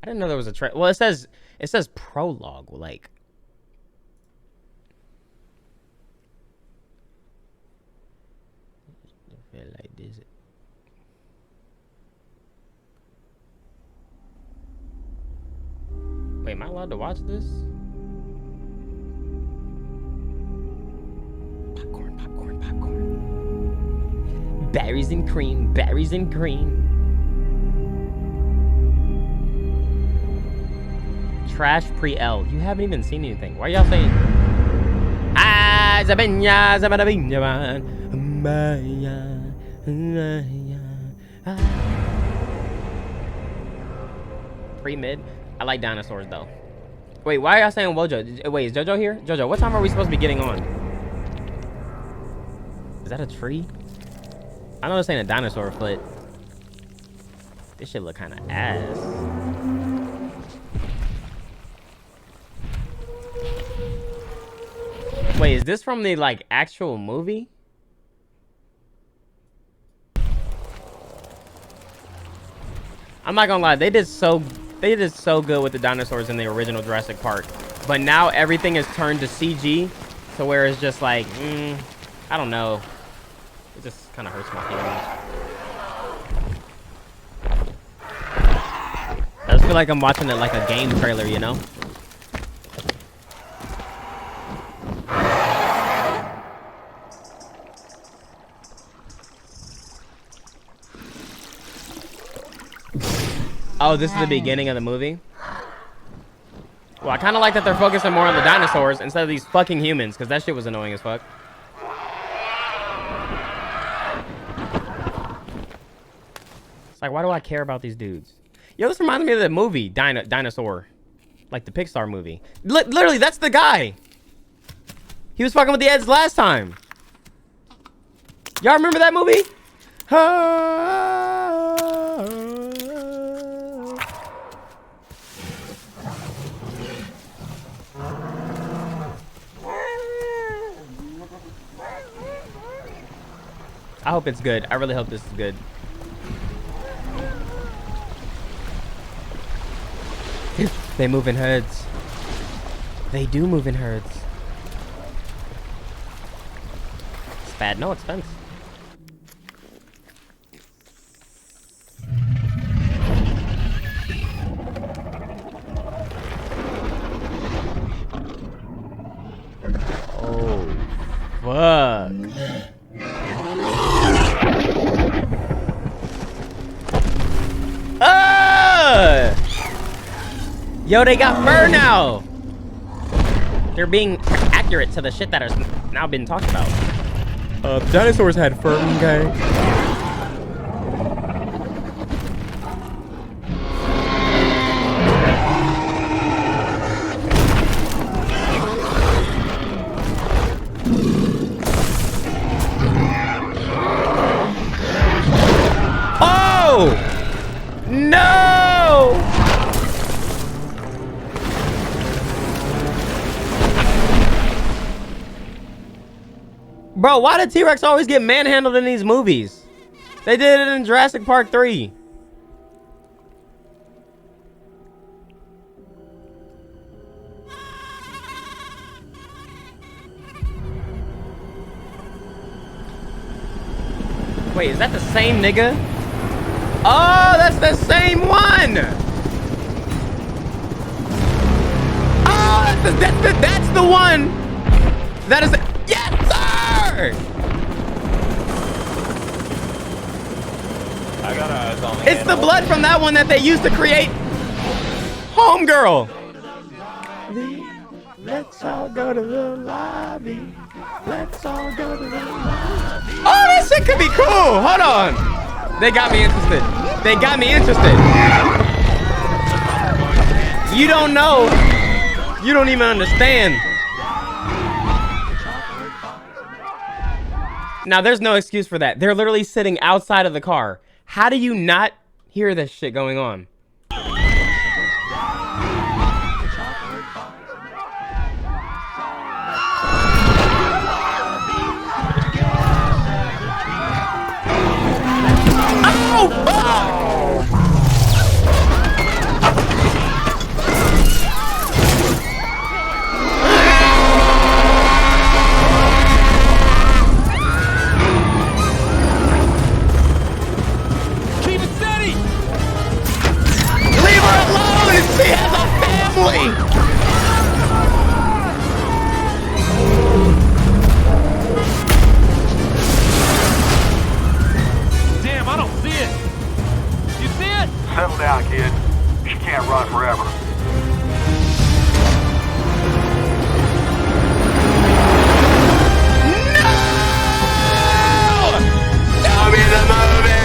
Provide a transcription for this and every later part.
I didn't know there was a well, it says prologue, like. I feel like this. Wait, am I allowed to watch this? Popcorn, popcorn, popcorn. Berries and cream, berries and cream. Trash pre-L. You haven't even seen anything. Why are y'all saying? Ah, Zabenya, Zabadabenya, pre-mid. I like dinosaurs though. Wait, why are y'all saying Wojo? Wait, is Jojo here? Jojo, what time are we supposed to be getting on? Is that a tree? I know this ain't a dinosaur foot. This shit look kind of ass. Wait, is this from the like actual movie? I'm not gonna lie, they did so good with the dinosaurs in the original Jurassic Park, but now everything is turned to CG, so where it's just like, I don't know. It just kind of hurts my feelings. I just feel like I'm watching it like a game trailer, you know? Oh, this is the beginning of the movie? Well, I kind of like that they're focusing more on the dinosaurs instead of these fucking humans, because that shit was annoying as fuck. It's like, why do I care about these dudes? Yo, this reminds me of the movie, Dinosaur. Like the Pixar movie. Literally, that's the guy. He was fucking with the Eds last time. Y'all remember that movie? I hope it's good. I really hope this is good. They move in herds. They do move in herds. It's bad. No expense. Oh, fuck. Yo, they got fur now. They're being accurate to the shit that has now been talked about. Dinosaurs had fur, okay? Oh! No! Bro, why did T-Rex always get manhandled in these movies? They did it in Jurassic Park 3. Wait, is that the same nigga? Oh, that's the same one! Oh, that's the one! That is the... Yes, sir! I got eyes on me. It's the blood from that one that they used to create Homegirl. Let's all go to the lobby. Let's all go to the lobby. Oh, that shit could be cool. Hold on. They got me interested. They got me interested. You don't know. You don't even understand. Now, there's no excuse for that. They're literally sitting outside of the car. How do you not hear this shit going on? Oh! rot forever. Tell me the movie!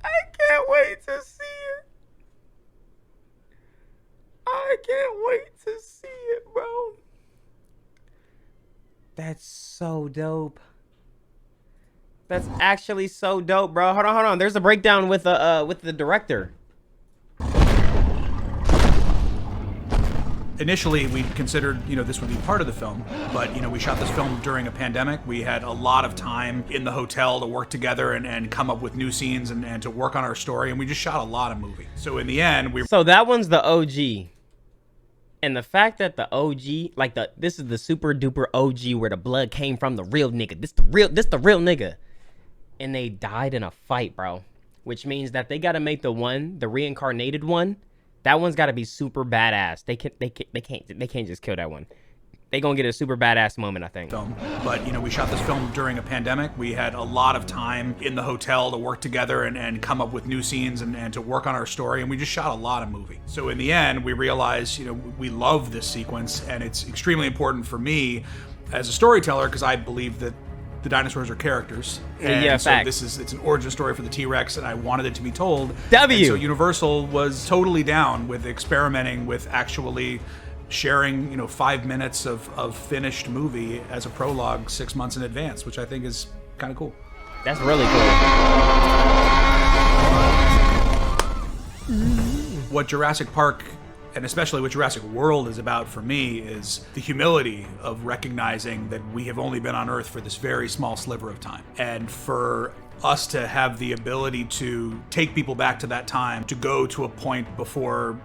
I can't wait to see it. I can't wait to see it, bro. That's so dope. That's actually so dope, bro. Hold on. There's a breakdown with the director. Initially, we considered, this would be part of the film, but, we shot this film during a pandemic. We had a lot of time in the hotel to work together and come up with new scenes and to work on our story, and we just shot a lot of movie. So in the end, So that one's the OG. And the fact that the OG, this is the super duper OG where the blood came from, the real nigga. This the real nigga. And they died in a fight, bro. Which means that they gotta make the reincarnated one. That one's got to be super badass. They can't just kill that one. They gonna get a super badass moment, I think. But we shot this film during a pandemic. We had a lot of time in the hotel to work together and come up with new scenes and to work on our story, and we just shot a lot of movie. So in the end, we realized we love this sequence, and it's extremely important for me as a storyteller because I believe that the dinosaurs are characters. And yeah, so facts. it's an origin story for the T-Rex, and I wanted it to be told. W. And so Universal was totally down with experimenting with actually sharing, 5 minutes of finished movie as a prologue 6 months in advance, which I think is kind of cool. That's really cool. What Jurassic Park, and especially what Jurassic World is about for me, is the humility of recognizing that we have only been on Earth for this very small sliver of time. And for us to have the ability to take people back to that time, to go to a point before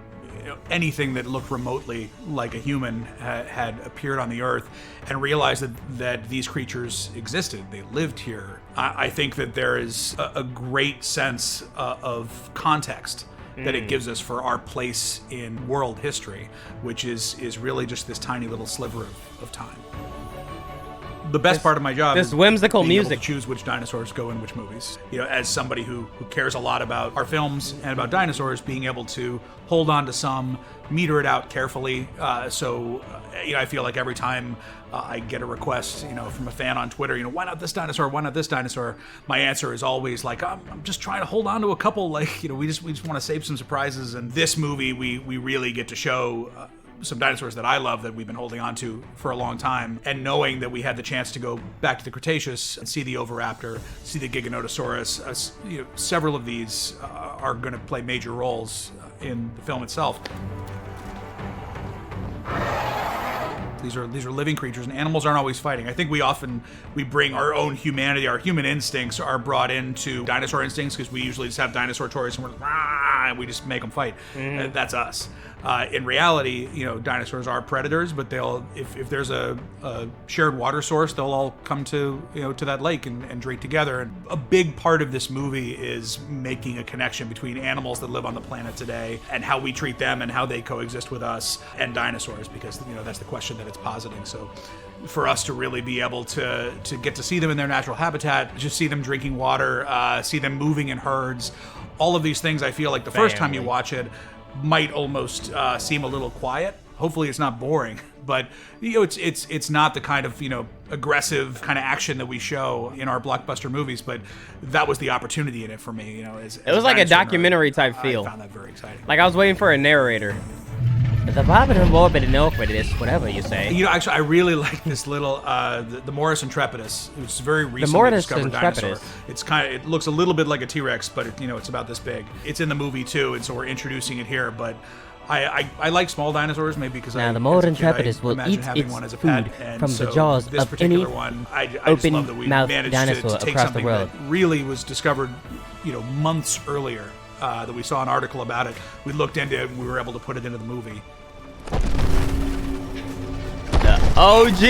anything that looked remotely like a human had appeared on the Earth, and realize that these creatures existed, they lived here. I think that there is a great sense of context that it gives us for our place in world history, which is really just this tiny little sliver of time. The best part of my job is whimsical being able music. to choose which dinosaurs go in which movies. As somebody who cares a lot about our films and about dinosaurs, being able to hold on to some, meter it out carefully. I feel like every time I get a request, from a fan on Twitter, why not this dinosaur? Why not this dinosaur? My answer is always like, I'm just trying to hold on to a couple. We just want to save some surprises. And this movie, we really get to show some dinosaurs that I love that we've been holding on to for a long time, and knowing that we had the chance to go back to the Cretaceous and see the Oviraptor, see the Giganotosaurus. Several of these are going to play major roles in the film itself. These are living creatures, and animals aren't always fighting. I think we bring our own humanity, our human instincts are brought into dinosaur instincts because we usually just have dinosaur toys and and we just make them fight. That's us. In reality, dinosaurs are predators, but if there's a shared water source, they'll all come to that lake and drink together. And a big part of this movie is making a connection between animals that live on the planet today and how we treat them and how they coexist with us and dinosaurs, because that's the question that it's positing. So for us to really be able to get to see them in their natural habitat, just see them drinking water, see them moving in herds, all of these things, I feel like the first time you watch it might almost seem a little quiet. Hopefully it's not boring, but it's not the kind of aggressive kind of action that we show in our blockbuster movies. But that was the opportunity in it for me. It was like a documentary type feel. I found that very exciting. Like I was waiting for a narrator. The whatever you say. Actually, I really like this little the Morris Intrepidus. It's very recently Morris discovered Intrepidus. dinosaur. It looks a little bit like a T-Rex, but it's about this big. It's in the movie too, and so we're introducing it here. But I like small dinosaurs, maybe because the Morris Intrepidus will eat having its one as a food pet. And from so the jaws this of particular any one, I just love that we managed dinosaur to take across the something world. that really was discovered, months earlier. That we saw an article about it. We looked into it, and we were able to put it into the movie. The OG.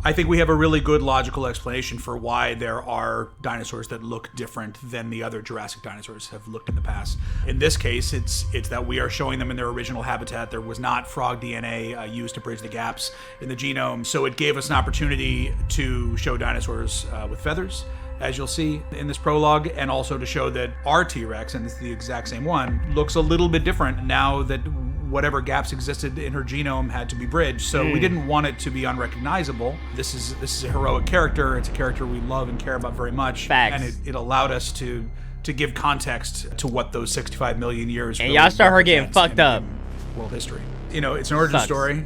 I think we have a really good logical explanation for why there are dinosaurs that look different than the other Jurassic dinosaurs have looked in the past. In this case, it's that we are showing them in their original habitat. There was not frog DNA used to bridge the gaps in the genome, so it gave us an opportunity to show dinosaurs with feathers, as you'll see in this prologue, and also to show that our T-Rex, and it's the exact same one, looks a little bit different now that whatever gaps existed in her genome had to be bridged. So we didn't want it to be unrecognizable. This is a heroic character. It's a character we love and care about very much. Facts. And it allowed us to give context to what those 65 million years And really y'all start her getting represents fucked up. in world history. You know, it's an origin Sucks. story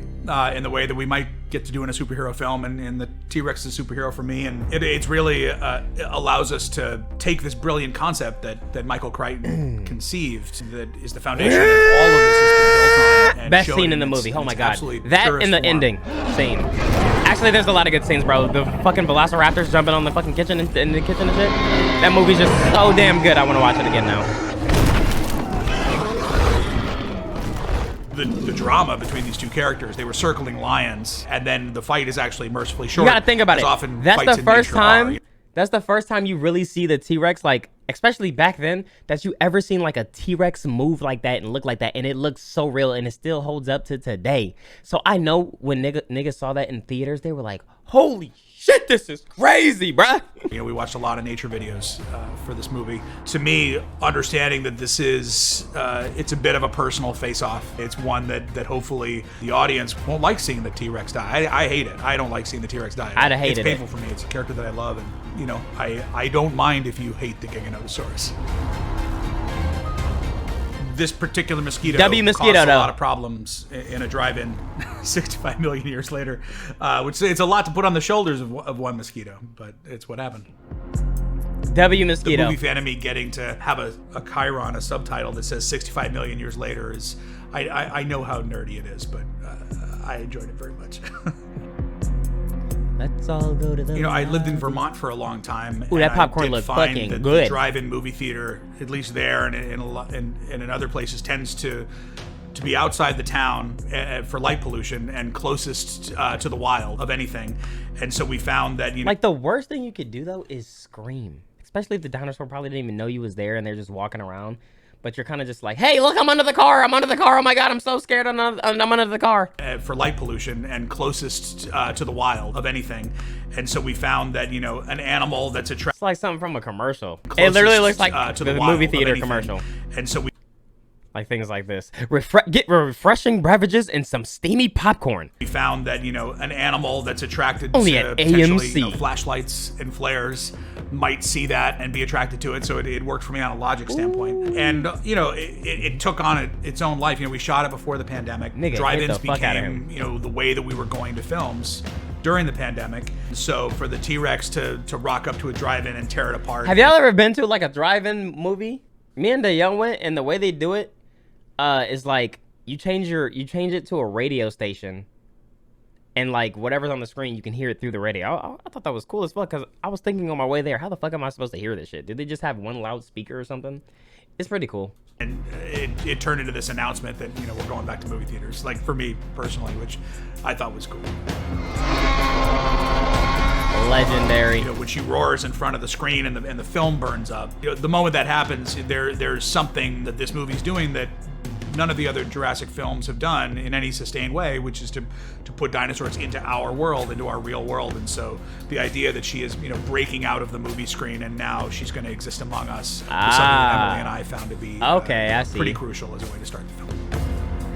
in the way that we might get to do in a superhero film, and the T-Rex is a superhero for me, and it's really it allows us to take this brilliant concept that Michael Crichton conceived, that is the foundation that all of this has been built on. And Best show scene it in the its- movie. Oh its my god. absolutely That purest and the form. ending scene. Actually, there's a lot of good scenes, bro. The fucking velociraptors jumping on the fucking kitchen and in the kitchen and shit. That movie's just so damn good. I want to watch it again now. The drama between these two characters, they were circling lions, and then the fight is actually mercifully short. You gotta think about as it. Often That's fights the in first nature are. time. That's the first time you really see the T-Rex, like, especially back then, that you ever seen like a T-Rex move like that and look like that, and it looks so real, and it still holds up to today. So I know when niggas saw that in theaters, they were like, "Holy shit, this is crazy, bruh." You know, we watched a lot of nature videos for this movie. To me, understanding that this is, it's a bit of a personal face-off. It's one that hopefully the audience won't like seeing the T-Rex die. I hate it. I don't like seeing the T-Rex die. I'd have hated It's painful it. for me. It's a character that I love, and you know, I don't mind if you hate the Giganotosaurus. This particular mosquito caused a lot of problems in a drive-in 65 million years later, which it's a lot to put on the shoulders of one mosquito, but it's what happened. W The mosquito. movie fan of me getting to have a chyron, a subtitle that says 65 million years later is, I know how nerdy it is, but I enjoyed it very much. Let's all go to the. You know, I lived in Vermont for a long time. Ooh, that and popcorn I did looked find fucking that good. The drive-in movie theater, at least there and in other places, tends to be outside the town for light pollution and closest to the wild of anything. And so we found that, you know, Like, the worst thing you could do though is scream, especially if the dinosaur probably didn't even know you was there and they're just walking around. But you're kind of just like, "Hey, look, I'm under the car. I'm under the car. Oh my god, I'm so scared. I'm under the car." For light pollution and closest to the wild of anything. And so we found that, you know, an animal that's attracted It's like something from a commercial. It literally looks like to the wild movie of theater anything. commercial. And so we Like things like this. Get refreshing beverages and some steamy popcorn. found that, you know, an animal that's attracted Only to at potentially, AMC. you know, flashlights and flares might see that and be attracted to it. So it worked for me on a logic standpoint. And, you know, it took on its own life. You know, we shot it before the pandemic. Nigga, Drive-ins hit the fuck outta became, you know, the way that we were going to films during the pandemic. So for the T-Rex to rock up to a drive-in and tear it apart. Have y'all ever been to like a drive-in movie? Me and the young went, and the way they do it is like you change it to a radio station, and like whatever's on the screen, you can hear it through the radio. I thought that was cool as fuck, because I was thinking on my way there, how the fuck am I supposed to hear this shit? Did they just have one loudspeaker or something? It's pretty cool. And it turned into this announcement that, you know, we're going back to movie theaters, like for me personally, which I thought was cool. Legendary. You know, when she roars in front of the screen and the film burns up, you know, the moment that happens, there's something that this movie's doing that none of the other Jurassic films have done in any sustained way, which is to put dinosaurs into our world, into our real world. And so the idea that she is, you know, breaking out of the movie screen and now she's going to exist among us is something that Emily and I found to be Okay, I see. pretty crucial as a way to start the film.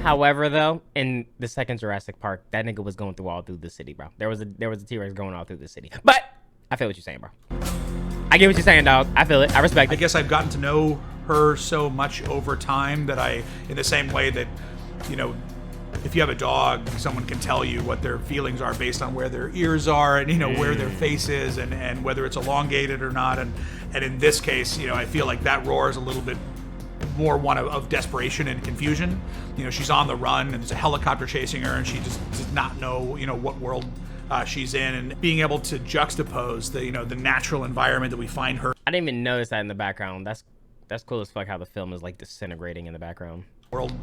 However, though, in the second Jurassic Park, that nigga was going through all through the city, bro. There was a T-Rex going all through the city. But I feel what you're saying, bro. I get what you're saying, dog. I feel it. I respect I it. guess I've gotten to know her so much over time that in the same way that, you know, if you have a dog, someone can tell you what their feelings are based on where their ears are and, you know, where their face is and whether it's elongated or not. And in this case, you know, I feel like that roar is a little bit more one of desperation and confusion. You know, she's on the run and there's a helicopter chasing her and she just does not know, you know, what world she's in, and being able to juxtapose the, you know, the natural environment that we find her. I didn't even notice that in the background. That's cool as fuck how the film is like disintegrating in the background. world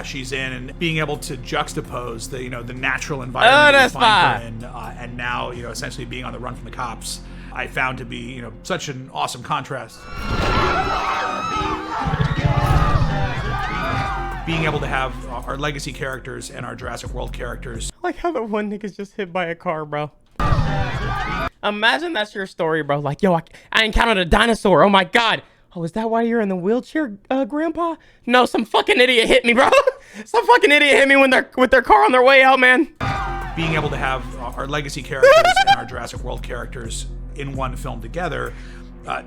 she's in, and being able to juxtapose the the natural environment we find her in, and now essentially being on the run from the cops, I found to be such an awesome contrast. Being able to have our legacy characters and our Jurassic World characters. I like how the one nigga's just hit by a car, bro. Imagine that's your story, bro. Like, yo, I encountered a dinosaur. Oh my God. Oh, is that why you're in the wheelchair, Grandpa? No, some fucking idiot hit me, bro. Some fucking idiot hit me when they're with their car on their way out, man. Being able to have our legacy characters and our Jurassic World characters in one film together,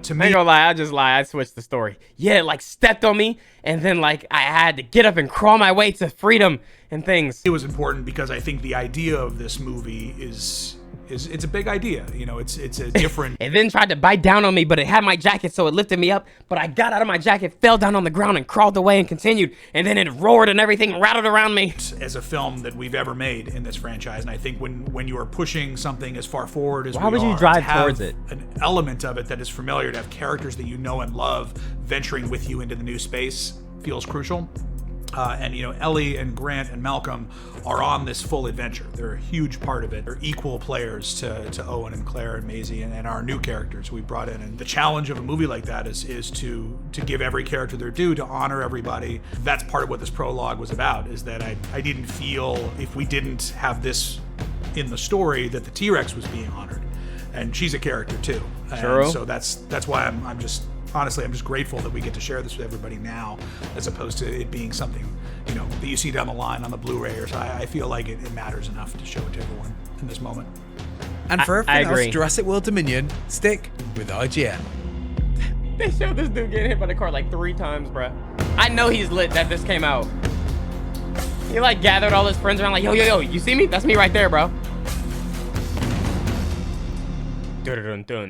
to me, I ain't gonna lie, I just lie. I switched the story. Yeah, it, like, stepped on me, and then like I had to get up and crawl my way to freedom and things. It was important because I think the idea of this movie is it's a big idea. It's a different. It then tried to bite down on me, but it had my jacket, so it lifted me up. But I got out of my jacket, fell down on the ground, and crawled away and continued. And then it roared and everything rattled around me. As a film that we've ever made in this franchise, and I think when you are pushing something as far forward as why would you drive towards it? An element of it that is familiar, to have characters that you know and love venturing with you into the new space feels crucial. And Ellie and Grant and Malcolm are on this full adventure. They're a huge part of it. They're equal players to Owen and Claire and Maisie and our new characters we brought in. And the challenge of a movie like that is to give every character their due, to honor everybody. That's part of what this prologue was about, is that I didn't feel, if we didn't have this in the story, that the T-Rex was being honored. And she's a character too. True. And so that's why I'm just, honestly, I'm just grateful that we get to share this with everybody now, as opposed to it being something, that you see down the line on the Blu-ray or so. I feel like it matters enough to show it to everyone in this moment. And for everything else, agree. Jurassic World Dominion, stick with IGN. They showed this dude getting hit by the car like 3 times, bro. I know he's lit that this came out. He like gathered all his friends around like, yo, you see me? That's me right there, bro. Dun, dun, dun.